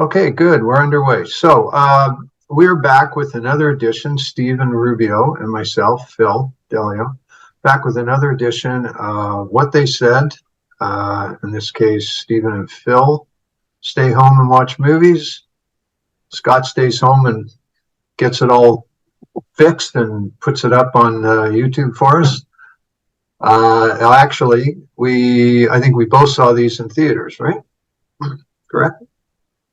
Okay, good. We're underway. So we're back with another edition. Stephen Rubio and myself, Phil Dellio, back with another edition. What they said. In this case, Stephen and Phil stay home and watch movies. Scott stays home and gets it all fixed and puts it up on YouTube for us. Actually, I think we both saw these in theaters, right? Correct?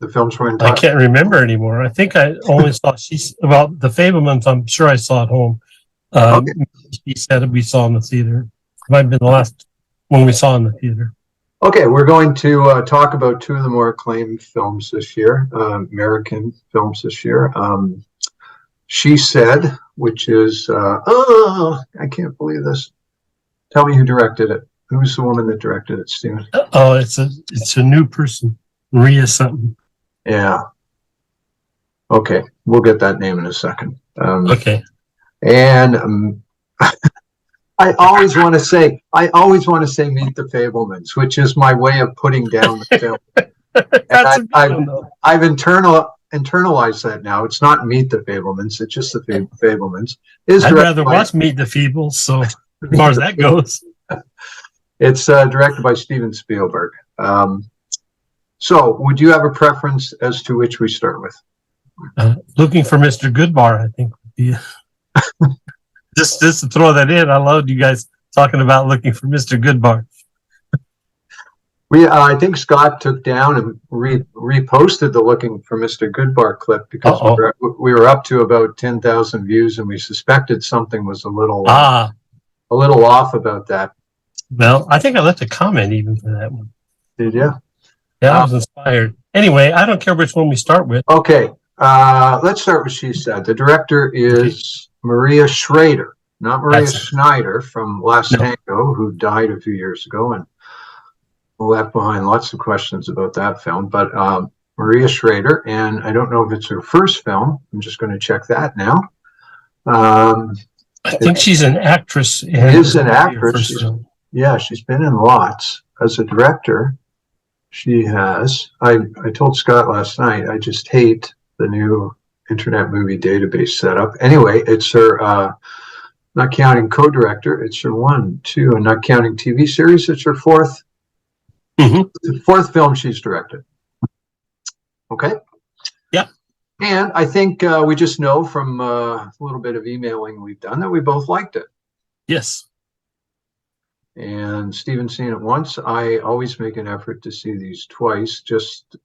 The films were in I can't remember anymore. I think I only saw about the Fablemans. I'm sure I saw at home. Okay. She said we saw in the theater. It might have been the last one we saw in the theater. Okay, we're going to talk about two of the more acclaimed films this year, American films this year. She Said, which is, I can't believe this. Tell me who directed it. Who's the woman that directed it, Stephen? Oh, it's a new person, Maria something. Yeah. Okay, we'll get that name in a second. Okay. And I always want to say Meet the Fablemans, which is my way of putting down the film. I've internalized that now. It's not Meet the Fablemans; it's just the Fablemans. I'd rather watch Meet the Feebles. So as far as that goes, it's directed by Steven Spielberg. So, would you have a preference as to which we start with? Looking for Mr. Goodbar, I think would be. Just to throw that in, I loved you guys talking about Looking for Mr. Goodbar. I think Scott took down and reposted the Looking for Mr. Goodbar clip because we were up to about 10,000 views, and we suspected something was a little off about that. Well, I think I left a comment even for that one. Did you? Yeah, I was inspired. Anyway, I don't care which one we start with. Okay, let's start with She Said. The director is Maria Schrader, not Maria Schneider from Last Tango, who died a few years ago and left behind lots of questions about that film. But Maria Schrader, and I don't know if it's her first film. I'm just going to check that now. I think she's an actress. She is an actress. She's been in lots. As a director, she has. I told Scott last night, I just hate the new Internet Movie Database setup. Anyway, it's her, not counting co-director, it's her 1, 2, and not counting TV series, it's her fourth film she's directed. Okay? Yeah. And I think we just know from a little bit of emailing we've done that we both liked it. Yes. And Stephen's seen it once. I always make an effort to see these twice, just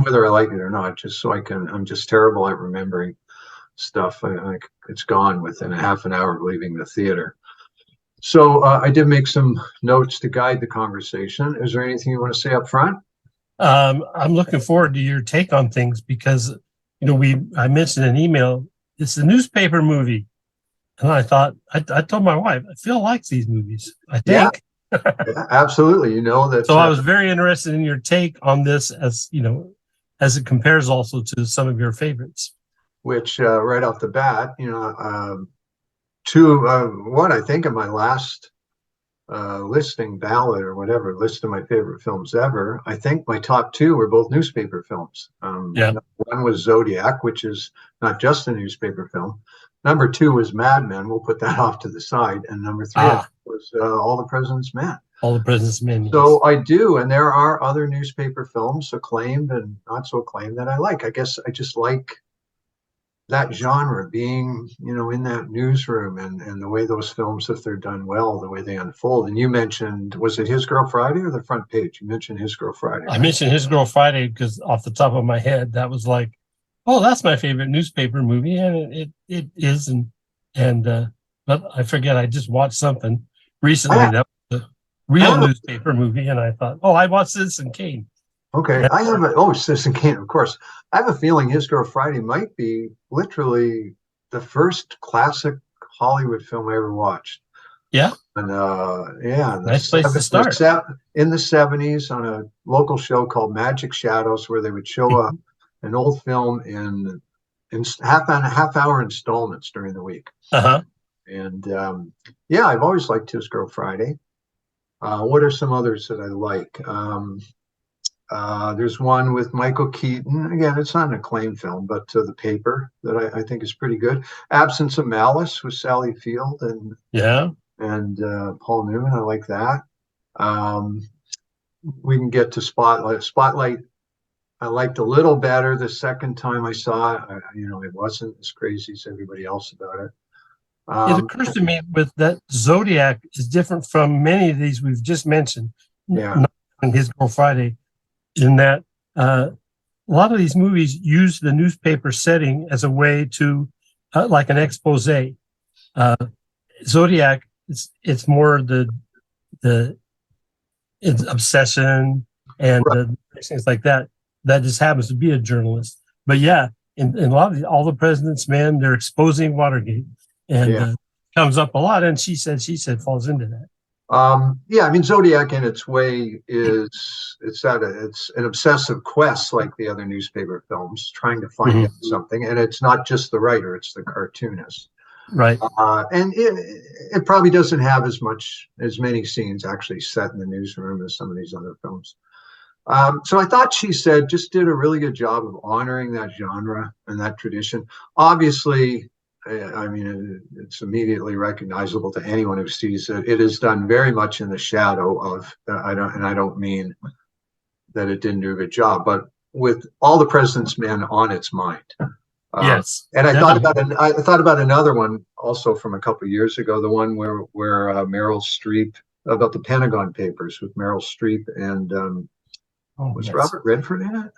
whether I like it or not, just so I'm just terrible at remembering stuff. It's gone within a half an hour of leaving the theater. So I did make some notes to guide the conversation. Is there anything you want to say up front? I'm looking forward to your take on things because, I mentioned in an email, it's a newspaper movie. And I thought, I told my wife, Phil likes these movies, I think. Yeah, absolutely. You know that. So I was very interested in your take on this as it compares also to some of your favorites. Which right off the bat, to what I think of my last listing ballot or whatever, list of my favorite films ever, I think my top 2 were both newspaper films. One was Zodiac, which is not just a newspaper film. Number 2 was Mad Men. We'll put that off to the side. And number 3 was All the President's Men. All the President's Men. Yes. So I do, and there are other newspaper films, acclaimed and not so acclaimed, that I like. I guess I just like that genre, being, in that newsroom and the way those films, if they're done well, the way they unfold. And you mentioned, was it His Girl Friday or The Front Page? You mentioned His Girl Friday. Right? I mentioned His Girl Friday because off the top of my head, that was like, oh, that's my favorite newspaper movie, and it is, but I forget. I just watched something recently that was a real newspaper movie, and I thought, oh, I watched Citizen Kane. Okay, I have Citizen Kane, of course. I have a feeling His Girl Friday might be literally the first classic Hollywood film I ever watched. Yeah, and nice place to start. In the 70s, on a local show called Magic Shadows, where they would show an old film in half hour installments during the week. And I've always liked His Girl Friday. What are some others that I like? There's one with Michael Keaton. Again, it's not an acclaimed film, but The Paper that I think is pretty good. Absence of Malice with Sally Field Yeah. and Paul Newman. I like that. Um, we can get to Spotlight. Spotlight, I liked a little better the second time I saw it. It wasn't as crazy as everybody else about it. It occurs to me with that Zodiac is different from many of these we've just mentioned. Yeah. Not on His Girl Friday, in that a lot of these movies use the newspaper setting as a way to, like an expose. Zodiac, it's more the it's obsession and things like that. That just happens to be a journalist. But yeah, in a lot of All the President's Men, they're exposing Watergate, and Yeah. comes up a lot. And she said falls into that. Yeah, I mean, Zodiac in its way it's an obsessive quest like the other newspaper films, trying to find out something, and it's not just the writer; it's the cartoonist. Right. And it probably doesn't have as many scenes actually set in the newsroom as some of these other films. So I thought She Said just did a really good job of honoring that genre and that tradition. Obviously, I mean, it's immediately recognizable to anyone who sees it. It is done very much in the shadow of, I don't mean that it didn't do a good job, but with All the President's Men on its mind. Yes. And I thought about another one also from a couple of years ago, the one where Meryl Streep, about the Pentagon Papers with Meryl Streep and was Robert Redford in it?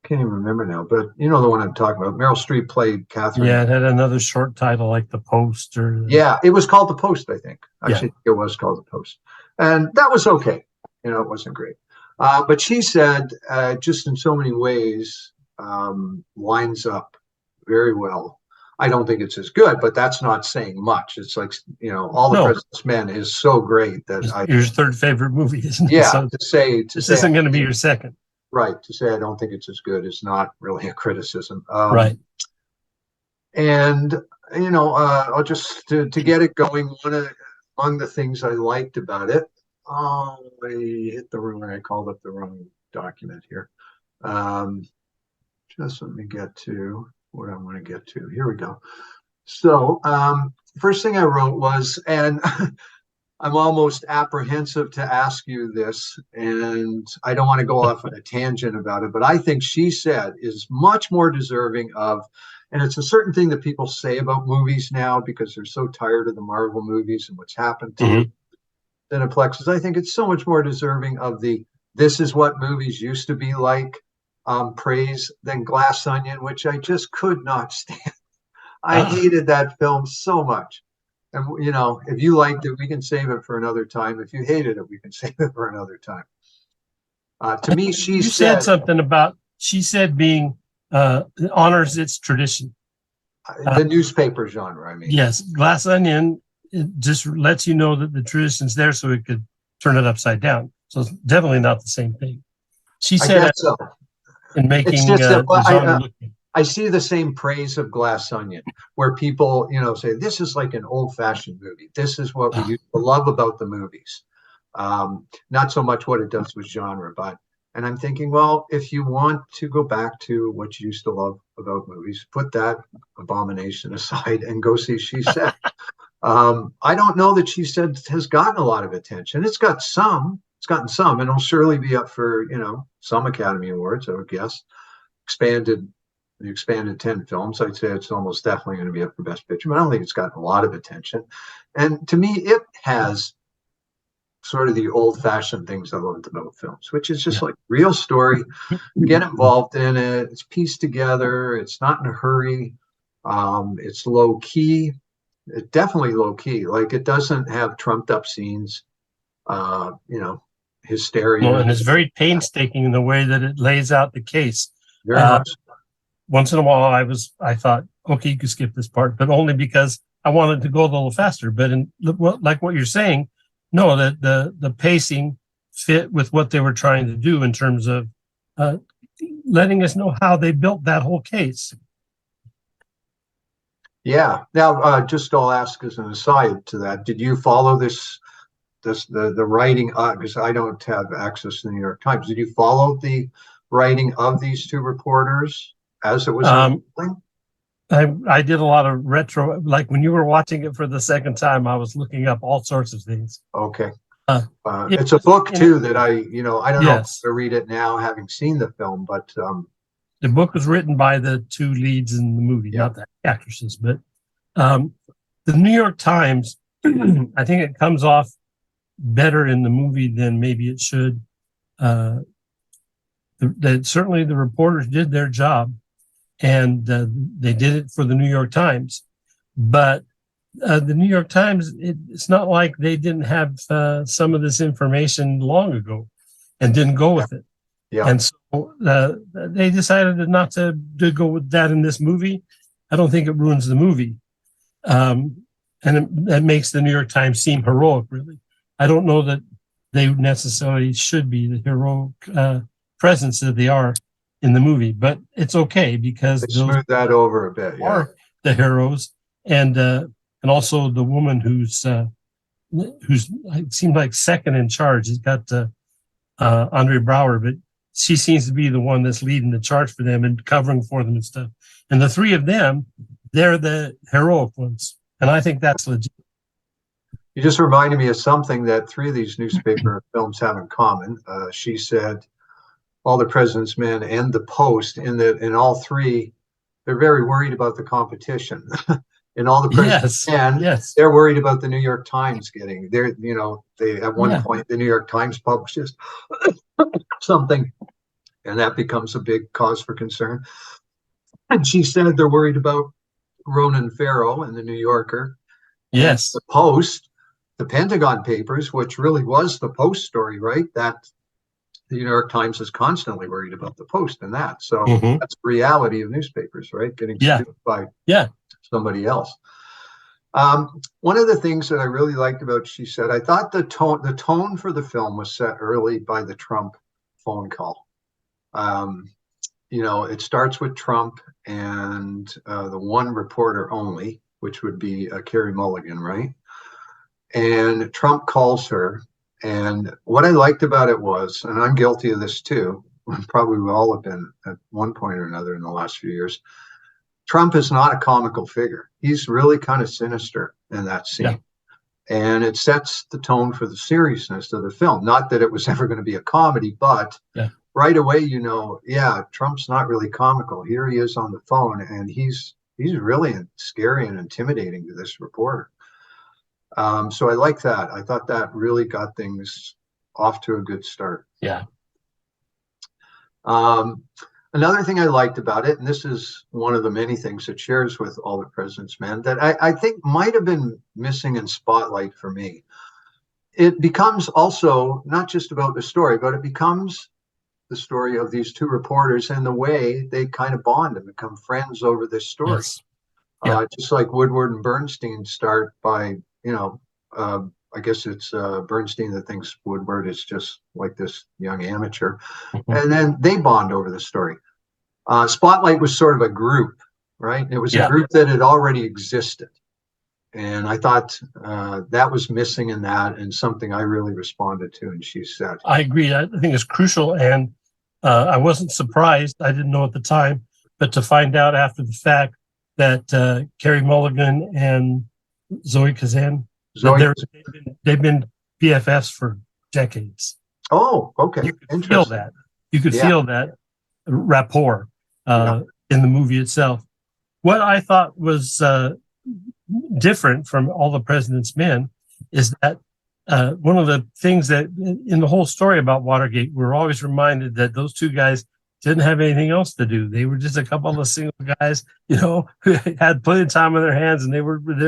Can't even remember now, but you know the one I'm talking about. Meryl Streep played Catherine. Yeah, it had another short title like The Post Yeah, it was called The Post, I think. Actually, it was called The Post. And that was okay. It wasn't great. But She Said, just in so many ways, lines up very well. I don't think it's as good, but that's not saying much. It's like, All the President's Men is so great that your third favorite movie, isn't it? Yeah, So this isn't going to be your second. Right. To say I don't think it's as good is not really a criticism. Right. And, I'll just, to get it going, among the things I liked about it, I hit the wrong, I called up the wrong document here. Just let me get to what I want to get to. Here we go. So, first thing I wrote was, and I'm almost apprehensive to ask you this, and I don't want to go off on a tangent about it, but I think She Said is much more deserving of, and it's a certain thing that people say about movies now because they're so tired of the Marvel movies and what's happened to Cineplexes. I think it's so much more deserving of the "this is what movies used to be like" praise than Glass Onion, which I just could not stand. I hated that film so much. And, if you liked it, we can save it for another time. If you hated it, we can save it for another time. To me, She You said something about She Said being honors its tradition. The newspaper genre, I mean. Yes. Glass Onion, it just lets you know that the tradition's there so it could turn it upside down. So it's definitely not the same thing. She said so. In making it's just the genre looking. I see the same praise of Glass Onion, where people, say, this is like an old-fashioned movie. This is what we used to love about the movies. Not so much what it does with genre, and I'm thinking, well, if you want to go back to what you used to love about movies, put that abomination aside and go see She Said. I don't know that She Said has gotten a lot of attention. It's gotten some, and it'll surely be up for, some Academy Awards, I would guess. The expanded 10 films, I'd say it's almost definitely going to be up for Best Picture, but I don't think it's gotten a lot of attention. And to me, it has sort of the old-fashioned things I loved about films, which is just like real story, get involved in it, it's pieced together, it's not in a hurry, it's low-key, it's definitely low-key, like it doesn't have trumped-up scenes, hysteria. No, and it's very painstaking in the way that it lays out the case. Very much. Once in a while, I thought, okay, you could skip this part, but only because I wanted to go a little faster. But like what you're saying, no, that the pacing fit with what they were trying to do in terms of letting us know how they built that whole case. Yeah. Now, just I'll ask as an aside to that, did you follow this the writing, because I don't have access to the New York Times. Did you follow the writing of these two reporters as it was unfolding? I did a lot of retro, like when you were watching it for the second time, I was looking up all sorts of things. Okay. It It's a was- book and too it- that I don't know if Yes, I read it now, having seen the film, but the book was written by the two leads in the movie, Yeah. not the actresses, but the New York Times, I think it comes off better in the movie than maybe it should. Certainly the reporters did their job, and they did it for the New York Times. But the New York Times, it's not like they didn't have some of this information long ago and didn't go with it. yeah. And so they decided not to go with that in this movie. I don't think it ruins the movie. And that makes the New York Times seem heroic, really. I don't know that they necessarily should be the heroic presence that they are in the movie, but it's okay because They those smoothed that over a bit. Yeah. are the heroes, and also the woman who's it seemed like second in charge. He's got Andre Brower, but she seems to be the one that's leading the charge for them and covering for them and stuff. And the three of them, they're the heroic ones, and I think that's legit. You just reminded me of something that three of these newspaper films have in common. She said, All the President's Men and The Post, in all three, they're very worried about the competition. In All the President's Men, Yes. they're worried about the New York Times getting there. They at one Yeah. point, the New York Times publishes something, and that becomes a big cause for concern. And she said they're worried about Ronan Farrow in the New Yorker. Yes. The Post, the Pentagon Papers, which really was the Post story, right? That the New York Times is constantly worried about the Post and that. So that's the reality of newspapers, right? Getting sued by somebody else. One of the things that I really liked about, she said, I thought the tone for the film was set early by the Trump phone call. It starts with Trump and the one reporter only, which would be Carey Mulligan, right? And Trump calls her. And what I liked about it was, and I'm guilty of this too, probably we all have been at one point or another in the last few years, Trump is not a comical figure. He's really kind of sinister in that scene. Yeah. And it sets the tone for the seriousness of the film. Not that it was ever going to be a comedy, but right away, Trump's not really comical. Here he is on the phone, and he's really scary and intimidating to this reporter. So I like that. I thought that really got things off to a good start. Yeah. Another thing I liked about it, and this is one of the many things it shares with All the President's Men, that I think might have been missing in Spotlight for me. It becomes also not just about the story, but it becomes the story of these two reporters and the way they kind of bond and become friends over this story. Yes. Just like Woodward and Bernstein start by, I guess it's Bernstein that thinks Woodward is just like this young amateur. And then they bond over the story. Spotlight was sort of a group, right? It was a group that had already existed. And I thought that was missing in that, and something I really responded to, and she said. I agree. I think it's crucial. And I wasn't surprised. I didn't know at the time, but to find out after the fact that Carey Mulligan and Zoe Kazan, they've been BFFs for decades. Oh, okay. You could feel that. You could feel that rapport in the movie itself. What I thought was different from All the President's Men is that one of the things that in the whole story about Watergate, we're always reminded that those two guys didn't have anything else to do. They were just a couple of single guys, who had plenty of time on their hands, and they're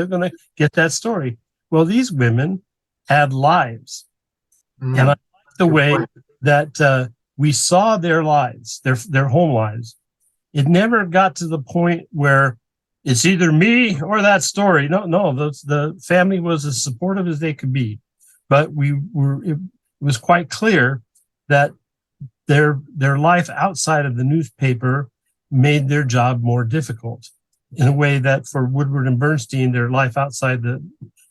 going to get that story. Well, these women had lives, and I like the way that we saw their lives, their home lives. It never got to the point where it's either me or that story. No, the family was as supportive as they could be, but it was quite clear that their life outside of the newspaper made their job more difficult in a way that for Woodward and Bernstein, their life outside the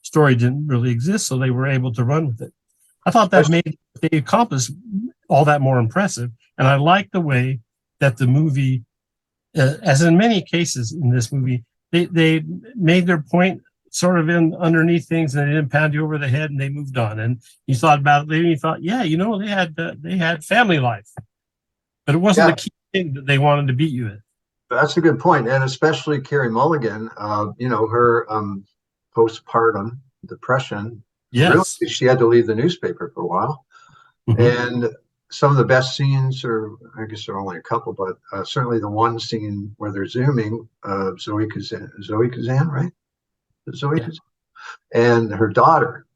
story didn't really exist, so they were able to run with it. I thought that made the accomplice all that more impressive, and I like the way that the movie, as in many cases in this movie, they made their point sort of in underneath things, and they didn't pound you over the head, and they moved on. And you thought about it later, and you thought, yeah, you know, they had family life, but it wasn't the key thing that they wanted to beat you with. That's a good point, and especially Carey Mulligan. You know, her postpartum depression. Yes, Really, she had to leave the newspaper for a while, and some of the best scenes, or I guess there are only a couple, but certainly the one scene where they're zooming, Zoe Kazan, right? Zoe Kazan, and her daughter,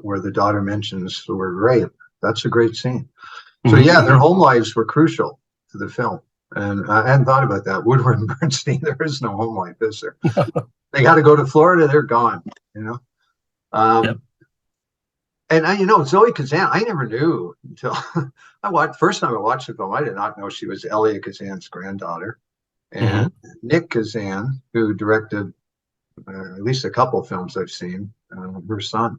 where the daughter mentions the word rape. That's a great scene. So yeah, their home lives were crucial to the film. And I hadn't thought about that. Woodward and Bernstein, there is no home life, is there? They got to go to Florida, they're gone, you know? And you know, Zoe Kazan, I never knew until first time I watched the film, I did not know she was Elia Kazan's granddaughter. And Nick Kazan, who directed at least a couple of films I've seen, her son.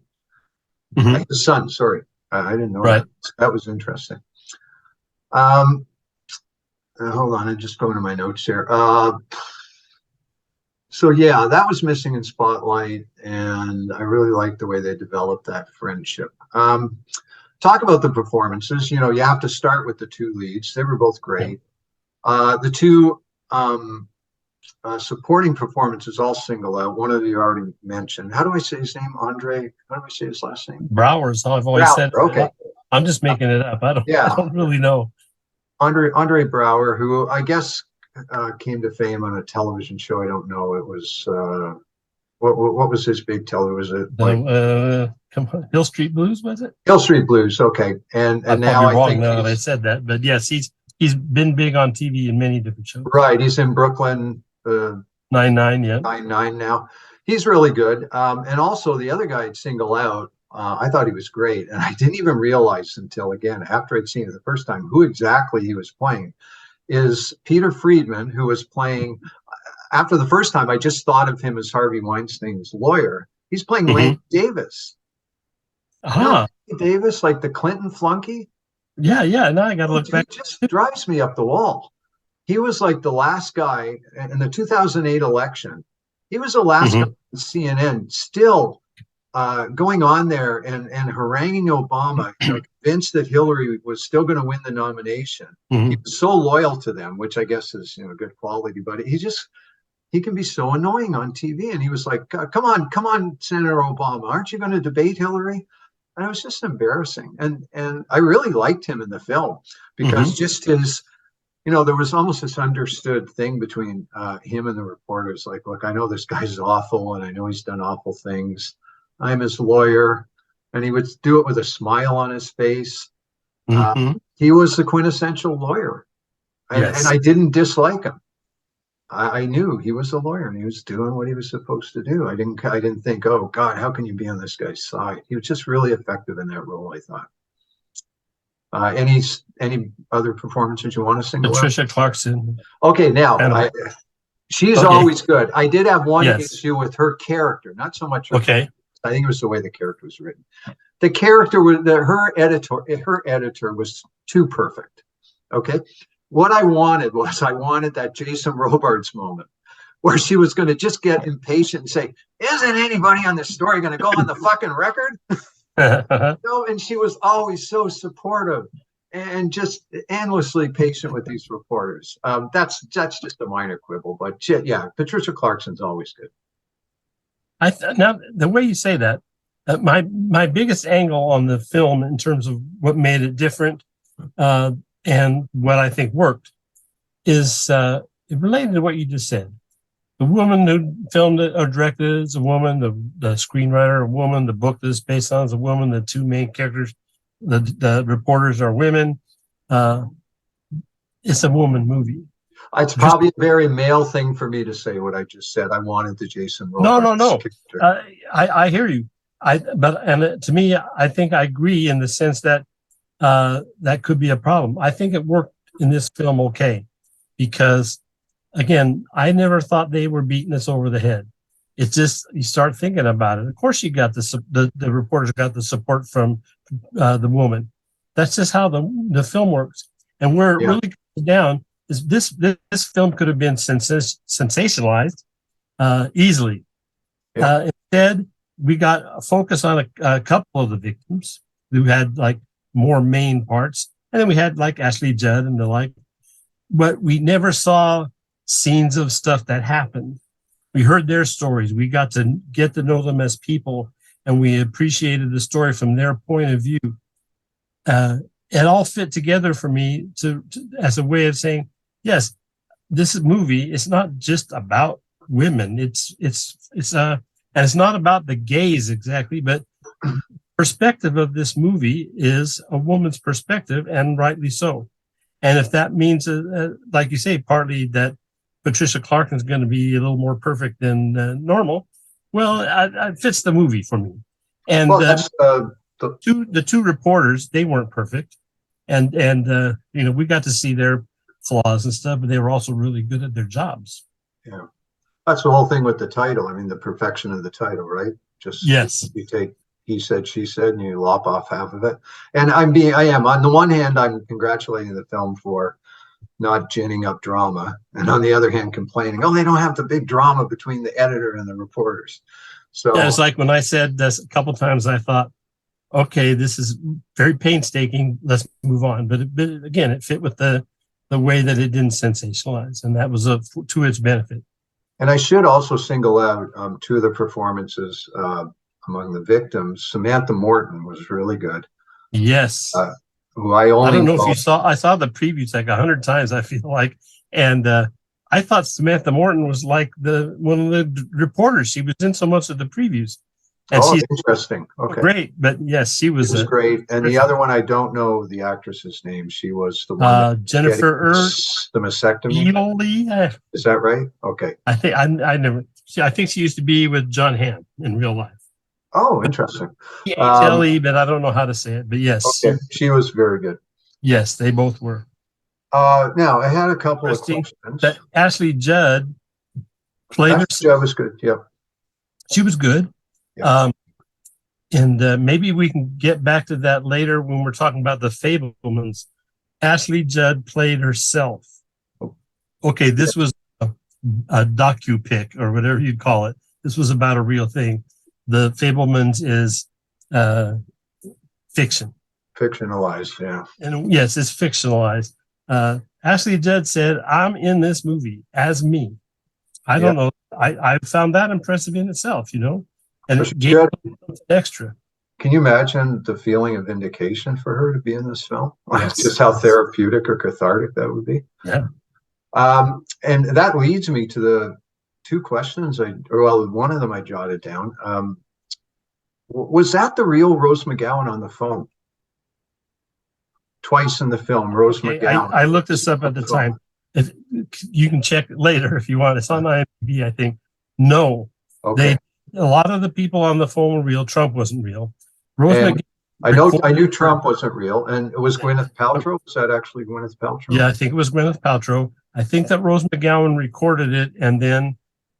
His son, sorry. I didn't know that. That was interesting. Hold on, I'm just going to my notes here. So yeah, that was missing in Spotlight, and I really liked the way they developed that friendship. Talk about the performances. You know, you have to start with the two leads. They were both great. The two supporting performances all single out. One of you already mentioned. How do I say his name? Andre. How do I say his last name? Brower is how I've always said it. Okay. I'm just making it up. I don't really know. Andre Brower, who I guess came to fame on a television show. I don't know. It was what was his big television? Was it come on, Hill Street Blues, was it? Hill Street Blues. Okay, and now I think now that I said that, but yes, he's been big on TV in many different shows. Right, he's in Brooklyn 99, yeah, 99 now. He's really good. And also the other guy I'd single out. I thought he was great, and I didn't even realize until again after I'd seen it the first time who exactly he was playing. Is Peter Friedman, who was playing. After the first time, I just thought of him as Harvey Weinstein's lawyer. He's playing Laney Davis. Laney Davis, like the Clinton flunky. Yeah. Now I got to look back. It just drives me up the wall. He was like the last guy in the 2008 election. He was the last guy on CNN, still going on there and haranguing Obama, convinced that Hillary was still going to win the nomination. He was so loyal to them, which I guess is good quality. But he can be so annoying on TV. And he was like, "Come on, Senator Obama, aren't you going to debate Hillary?" And it was just embarrassing. And I really liked him in the film because just his. There was almost this understood thing between him and the reporters. Like, look, I know this guy's awful, and I know he's done awful things. I'm his lawyer, and he would do it with a smile on his face. He was the quintessential lawyer, and I didn't dislike him. I knew he was a lawyer, and he was doing what he was supposed to do. I didn't think, oh God, how can you be on this guy's side? He was just really effective in that role, I thought. Any other performances you want to single out? Patricia Clarkson. Okay, now she's always good. I did have one issue with her character, not so much. I think it was the way the character was written. The character was her editor was too perfect. Okay, what I wanted that Jason Robards moment where she was going to just get impatient and say, "Isn't anybody on this story going to go on the fucking record?" No, and she was always so supportive and just endlessly patient with these reporters. That's just a minor quibble, but yeah, Patricia Clarkson's always good. Now the way you say that, my biggest angle on the film in terms of what made it different and what I think worked is it related to what you just said. The woman who filmed it or directed it is a woman. The screenwriter, a woman. The book that it's based on is a woman. The two main characters, the reporters, are women. It's a woman movie. It's probably a very male thing for me to say what I just said. I wanted the Jason Robards. No. I hear you. To me, I think I agree in the sense that that could be a problem. I think it worked in this film okay because. Again, I never thought they were beating us over the head. it's just, you start thinking about it. Of course, you got the reporters got the support from the woman. That's just how the film works. And where it Yeah. really comes down is this film could have been sensationalized easily. Yeah. Instead, we got a focus on a couple of the victims who had like more main parts, and then we had like Ashley Judd and the like. But we never saw scenes of stuff that happened. We heard their stories. We got to get to know them as people, and we appreciated the story from their point of view. It all fit together for me to as a way of saying, yes, this movie is not just about women. And it's not about the gays exactly, but perspective of this movie is a woman's perspective, and rightly so. And if that means, like you say, partly that Patricia Clarkson is going to be a little more perfect than normal, well, it fits the movie for me. And Well, that's the two reporters, they weren't perfect, and we got to see their flaws and stuff, but they were also really good at their jobs. yeah. That's the whole thing with the title. I mean, the perfection of the title, right? Just Yes. you take he said, she said, and you lop off half of it. And I am on the one hand, I'm congratulating the film for not ginning up drama, and on the other hand, complaining, oh, they don't have the big drama between the editor and the reporters. So yeah, it's like when I said this a couple times, I thought, okay, this is very painstaking. Let's move on. But again, it fit with the way that it didn't sensationalize, and that was to its benefit. And I should also single out two of the performances among the victims. Samantha Morton was really good. Yes. Who I don't know if you saw, I saw the previews like 100 times, I feel like. And I thought Samantha Morton was like one of the reporters. She was in so much of the previews. And she's interesting. Okay. Great. But yes, she was great. And the other one, I don't know the actress's name. She was the one Jennifer the mastectomy. Is that right? Okay. I think I think she used to be with John Hamm in real life. Oh, interesting. But I don't know how to say it. But yes. Okay. She was very good. Yes, they both were. Now I had a couple of questions. That Ashley Judd played her. Judd was good. Yep. She was good. Yep. And maybe we can get back to that later when we're talking about the Fabelmans. Ashley Judd played herself. Okay, this was a docu-pic or whatever you'd call it. This was about a real thing. The Fabelmans is fiction. Fictionalized, yeah. And yes, it's fictionalized. Ashley Judd said, I'm in this movie as me. I don't know. I found that impressive in itself, and it gave extra. Can you imagine the feeling of vindication for her to be in this film? Yes. Just how therapeutic or cathartic that would be. Yeah. And that leads me to the two questions. One of them I jotted down. Was that the real Rose McGowan on the phone? Twice in the film, Rose McGowan. I looked this up at the time. If you can check it later if you want. It's on IMDb, I think. No. Okay. A lot of the people on the phone were real. Trump wasn't real. Rose McGowan. I knew Trump wasn't real, and it was Gwyneth Paltrow. Was that actually Gwyneth Paltrow? Yeah, I think it was Gwyneth Paltrow. I think that Rose McGowan recorded it, and then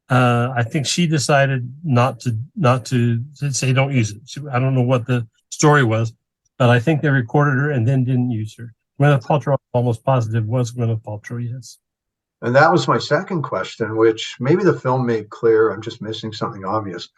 I think she decided not to say don't use it. I don't know what the story was, but I think they recorded her and then didn't use her. Gwyneth Paltrow, almost positive, was Gwyneth Paltrow, yes. And that was my second question, which maybe the film made clear. I'm just missing something obvious.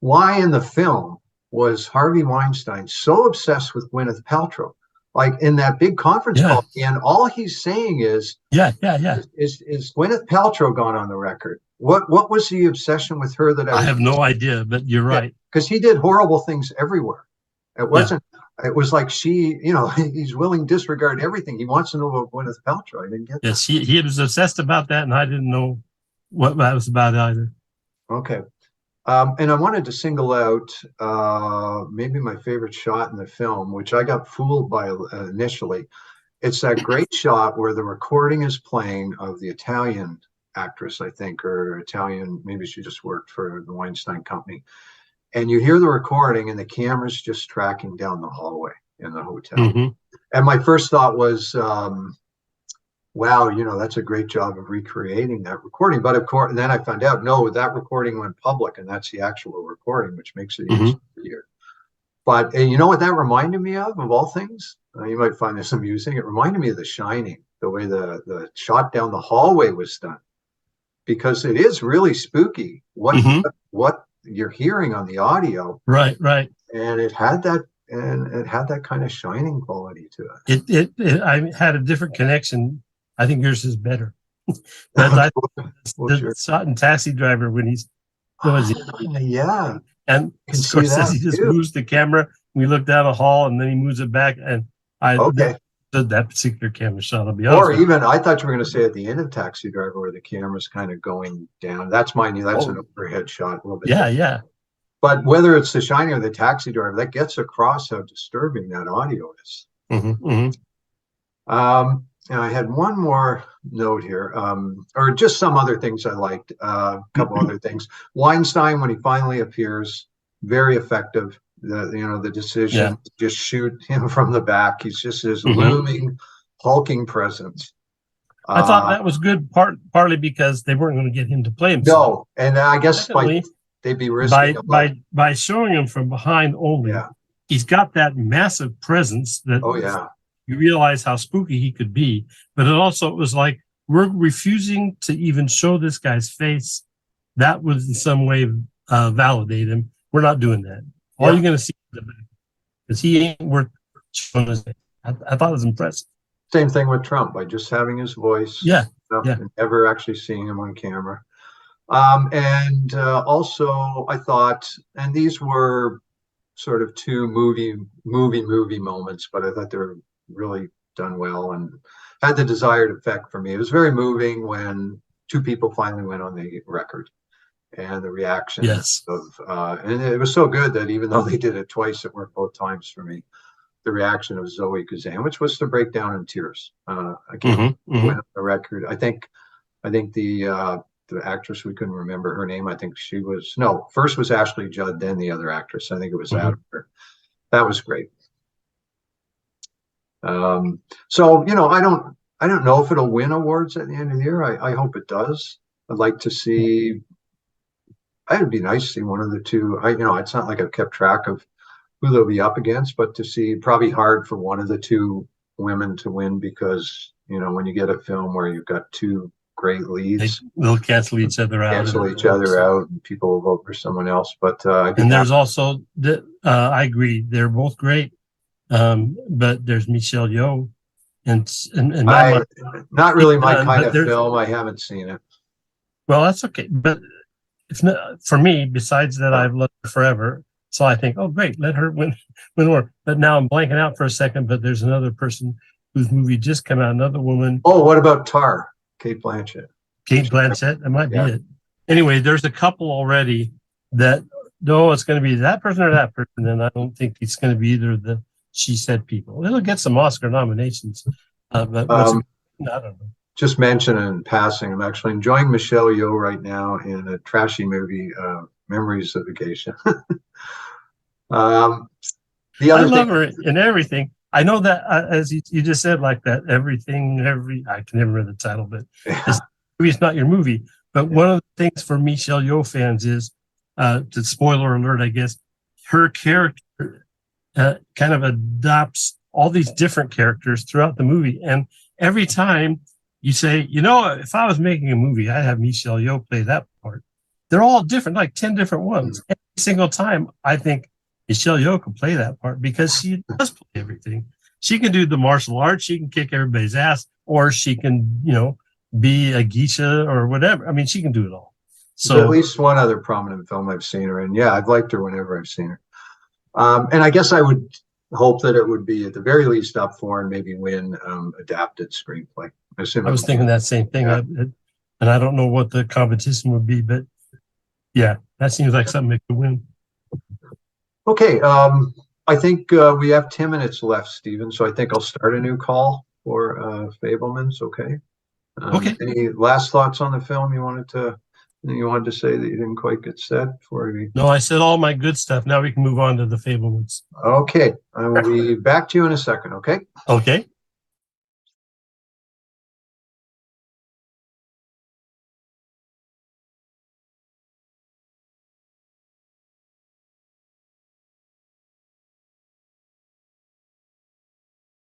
Why in the film was Harvey Weinstein so obsessed with Gwyneth Paltrow? Like in that big conference call, and all he's saying is, Is Gwyneth Paltrow gone on the record? What was the obsession with her that I have no idea, but you're right. Because he did horrible things everywhere. It wasn't. It was like he's willing to disregard everything. He wants to know about Gwyneth Paltrow. I didn't get that. Yes, he was obsessed about that, and I didn't know what that was about either. Okay. And I wanted to single out maybe my favorite shot in the film, which I got fooled by initially. It's that great shot where the recording is playing of the Italian actress, I think, or Italian, maybe she just worked for the Weinstein Company. And you hear the recording and the camera's just tracking down the hallway in the hotel. Mm-hmm. And my first thought was, wow, that's a great job of recreating that recording. But of course, and then I found out, no, that recording went public, and that's the actual recording, which makes it even easier. But you know what that reminded me of all things? You might find this amusing. It reminded me of The Shining, the way the shot down the hallway was done, because it is really spooky what you're hearing on the audio. Right. And it had that kind of Shining quality to it. I had a different connection. I think yours is better. But the shot in Taxi Driver when he's yeah, and Scorsese just moves the camera. We look down the hall and then he moves it back, and that particular camera shot, I'll be honest. Or even, I thought you were going to say at the end of Taxi Driver where the camera's kind of going down. That's an overhead shot a little bit. Yeah. But whether it's The Shining or the Taxi Driver, that gets across how disturbing that audio is. And I had one more note here, or just some other things I liked. A couple other things. Weinstein, when he finally appears, very effective. The decision to just shoot him from the back. He's just his looming, hulking presence. I thought that was good, partly because they weren't going to get him to play himself. No, and I guess they'd be risking by showing him from behind only. Yeah. He's got that massive presence that you realize how spooky he could be. But it was like, we're refusing to even show this guy's face. That would in some way validate him. We're not doing that. All you're going to see is the back, because he ain't worth showing his face. I thought it was impressive. Same thing with Trump, by just having his voice. And never actually seeing him on camera. And also, I thought, and these were sort of two movie moments, but I thought they were really done well and had the desired effect for me. It was very moving when two people finally went on the record, and the reaction and it was so good that even though they did it twice, it worked both times for me. The reaction of Zoe Kazan, which was to break down in tears. Again, went on the record. I think the actress, we couldn't remember her name. I think first was Ashley Judd, then the other actress. I think it was after. That was great. So I don't know if it'll win awards at the end of the year. I hope it does. I'd like to see. It'd be nice to see one of the two. It's not like I've kept track of who they'll be up against, but to see, probably hard for one of the two women to win, because when you get a film where you've got two great leads, they'll cancel each other out. And people will vote for someone else. But there's also I agree, they're both great, but there's Michelle Yeoh, and not really my kind of film. I haven't seen it. Well, that's okay, but it's not for me. Besides that, I've loved her forever. So I think, oh, great, let her win more. But now I'm blanking out for a second, but there's another person whose movie just came out, another woman. Oh, what about Tar? Kate Blanchett. That might be it. Anyway, there's a couple already that, it's going to be that person or that person, and I don't think it's going to be either of the She Said people. It'll get some Oscar nominations, but I don't know. Just mention in passing, I'm actually enjoying Michelle Yeoh right now in a trashy movie, Memories of a Geisha. I love her in everything. I know that, as you just said, like that, I can never remember the title, but it's not your movie. But one of the things for Michelle Yeoh fans is, the spoiler alert, I guess, her character kind of adopts all these different characters throughout the movie. And every time you say, if I was making a movie, I'd have Michelle Yeoh play that part. They're all different, like 10 different ones. Every single time, I think Michelle Yeoh can play that part, because she does play everything. She can do the martial arts. She can kick everybody's ass, or she can, be a geisha or whatever. I mean, she can do it all. So at least one other prominent film I've seen her in. Yeah, I've liked her whenever I've seen her. And I guess I would hope that it would be at the very least up for and maybe win adapted screenplay. I was thinking that same thing. Yeah. And I don't know what the competition would be, but yeah, that seems like something that could win. Okay, I think we have 10 minutes left, Stephen, so I think I'll start a new call for Fabelmans, okay? Okay. Any last thoughts on the film you wanted to say that you didn't quite get said before we... No, I said all my good stuff. Now we can move on to the Fabelmans. Okay, I will be back to you in a second, okay? Okay.